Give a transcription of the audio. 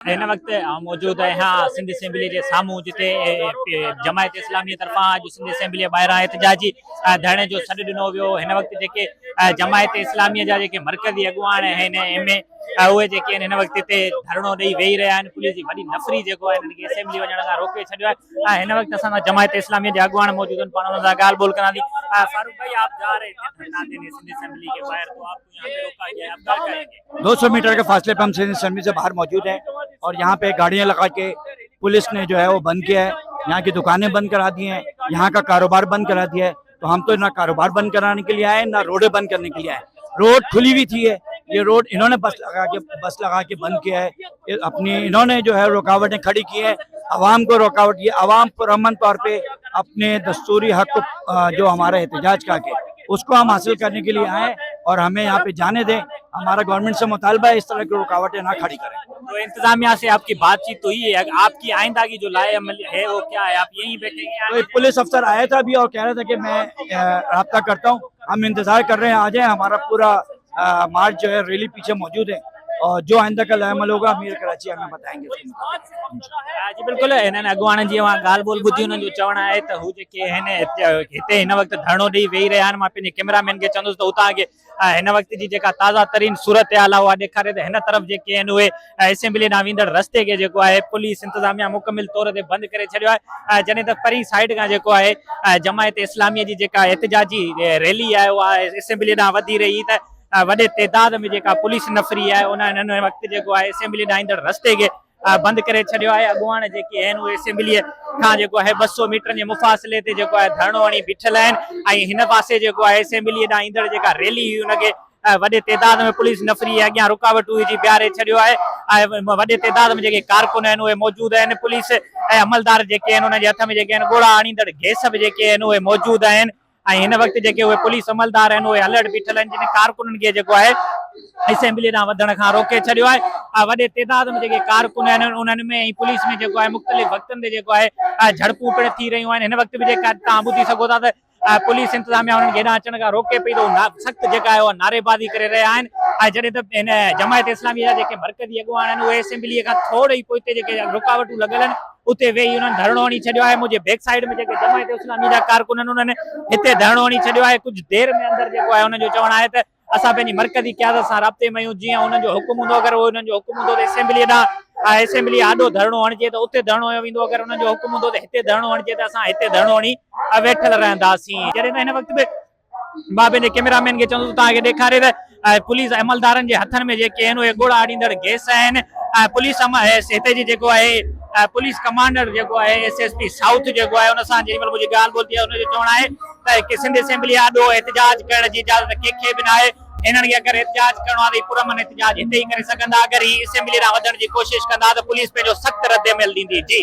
हिन वक्त मौजूद है यहाँ सिंध असेंबली के सामूं जिते जमायत इस्लामी तरफा अॼु सिंध असेंबली ॿाहिरां एहतजाजी धरणे जो सॾु ॾिनो वियो। हिन वक्त जेके जमायत इस्लामी जा जेके मरकज़ी अॻुवान आहिनि एम उहे जेके हिन वक्त हिते धरणो ॾेई वेही रहिया आहिनि। पुलिस जी वॾी नफ़री जेको आहे हिननि खे असेंबली वञण खां रोके छॾियो आहे। हिन वक्त असां सां जमायत इस्लामी जा अॻुवान मौजूद आहिनि, पाण हुननि सां ॻाल्हि ॿोल करां थी। फारूक भाई, आप जा रहे थे धरना देने सिंध असेंबली के बाहर, तो आपको यहाँ पे रोका गया, आप क्या कहेंगे? 200 मीटर के फासले पर हम सिंध असेंबली से बाहर मौजूद हैं और यहाँ पे गाड़ियाँ लगा के पुलिस ने जो है वो बंद किया है। यहाँ की दुकानें बंद करा दी हैं, यहाँ का कारोबार बंद करा दिया है। तो हम तो ना कारोबार बंद कराने के लिए आए, ना रोडें बंद करने के लिए आए। रोड खुली हुई थी, ये रोड इन्होंने बस लगा के बंद किया है। अपनी इन्होंने जो है रुकावटें खड़ी की है, आवाम को रुकावट, ये आवाम पुरअमन तौर पे अपने दस्तूरी हक जो हमारा एहतजाज का के उसको हम हासिल करने के लिए आए और हमें यहाँ पे जाने दें। हमारा गवर्नमेंट से मुतालबा है इस तरह की रुकावटें ना खड़ी करें। तो इंतजामिया से आपकी बातचीत हुई है, आपकी आइंदा की जो लाए अमल है वो क्या है? आप यहीं बैठेंगे? तो एक पुलिस अफसर आया था अभी और कह रहा था कि मैं राब्ता करता हूँ, हम इंतजार कर रहे हैं, आ जाए। हमारा पूरा मार्च जो है रैली पीछे मौजूद है और जो आइंदा का अमल होगा अमीर कराची हमें बताएंगे। जी बिल्कुल, हिननि अॻुवाणनि जी ॻाल्हि ॿोल ॿुधी, हुननि जो चवणु आहे त हू जेके आहिनि हिते हिन वक़्तु धरणो ॾेई वेही रहिया आहिनि। मां पंहिंजे कैमरामैन खे चवंदुसि त हुतां खे हिन वक़्त जी जेका ताज़ा तरीन सूरत हाल आहे उहा ॾेखारे त हिन तरफ़ जेके आहिनि उहे असेंबली ॾांहुं वेंदड़ रस्ते खे जेको आहे पुलिस इंतज़ामिया मुकमिल तौर ते बंदि करे छॾियो आहे। जॾहिं त परी साइड खां जेको आहे जमायत इस्लामीअ जी जेका एहतजाजी रैली आहे उहा असेंबली ॾांहुं वधी रही त वॾे तइदाद में जेका पुलिस नफ़री आहे उन हिन वक़्तु जेको आहे असेंबली ॾांहुं ईंदड़ रस्ते खे बंदि करे छॾियो आहे। अॻुवान जेके आहिनि उहे असेंबलीअ खां जेको आहे 200 मीटर जे मुफ़ासिले ते जेको आहे धरणो हणी बीठल आहिनि ऐं हिन पासे जेको आहे असेंबलीअ ॾांहुं ईंदड़ जेका रैली हुई उनखे वॾे तइदाद में पुलिस नफ़री अॻियां रुकावटूं विझी बीहारे छॾियो आहे ऐं वॾे तइदाद में जेके कारकुन आहिनि उहे मौजूद आहिनि। पुलिस ऐं अमलदार जेके आहिनि उनजे हथ में जेके आहिनि ॻोढ़ा आणींदड़ गैस बि जेके आहिनि उहे मौजूद आहिनि ऐं हिन वक़्तु जेके उहे पुलिस अमलदार आहिनि उहे अलर्ट बीठल आहिनि, जिन कारकुननि खे जेको आहे असेंबली ॾांहुं वधण खां रोके छॾियो आहे। वॾे तइदाद में जेके कारकुन आहिनि उन्हनि में ऐं पुलिस में जेको आहे मुख़्तलिफ़ वक़्तनि ते जेको आहे झड़पूं पिण थी रहियूं आहिनि। हिन वक़्तु बि जेका तव्हां ॿुधी सघो था त पुलिस इंतज़ामिया उन्हनि खे हेॾां अचण खां रोके पई त सख़्तु जेका आहे उहा नारेबाज़ी करे रहिया आहिनि ऐं जॾहिं त हिन जमायत इस्लामी जा जेके मरकज़ी अॻुवान आहिनि उहे असेंबलीअ खां थोरो ई पोइ जेके रुकावटूं लॻल आहिनि उते वेही उन्हनि धरणो हणी छॾियो आहे। मुंहिंजे बैक साइड में जेके जमायत इस्लामी जा कारकुन आहिनि उन्हनि हिते धरणो हणी छॾियो आहे। कुझु देरि में अंदरि जेको आहे हुनजो चवणु आहे त असां पंहिंजी मरकज़ी क़यादत सां राब्ते में आहियूं, जीअं हुननि जो हुकुम हूंदो अगरि हुननि जो हुकुम हूंदो त असेंबलीअ ॾांहुं असेंबली आॾो धरणो हणिजे त उते धरणो हयो वेंदो, अगरि हुननि जो हुकुम हूंदो त हिते धरणो हणिजे त असां हिते धरणो हणी वेठल रहंदासीं। जॾहिं त हिन वक़्तु बि मां पंहिंजे कैमरामैन खे चवंदुसि तव्हांखे ॾेखारे त पुलिस अमलदारनि जे हथनि में जेके आहिनि उहे ॻोढ़ा आणींदड़ गैस आहिनि। पुलिस हिते जी जेको आहे पुलिस कमांडर जेको आहे SSP साउथ जेको आहे हुन सां जेॾी महिल मुंहिंजी ॻाल्हि ॿोल थी आहे हुनजो चवणु आहे त सिंध असेंबली आॾो एहतजाज करण जी इजाज़त कंहिंखे बि न आहे। हिननि खे अगरि एहतजाज करिणो आहे त पुरअमन एहतजाज हिते ई करे सघंदा, अगरि ही असेंबली ॾांहुं वधण जी कोशिशि कंदा त पुलिस पंहिंजो सख़्तु रद्द अमल ॾींदी। जी।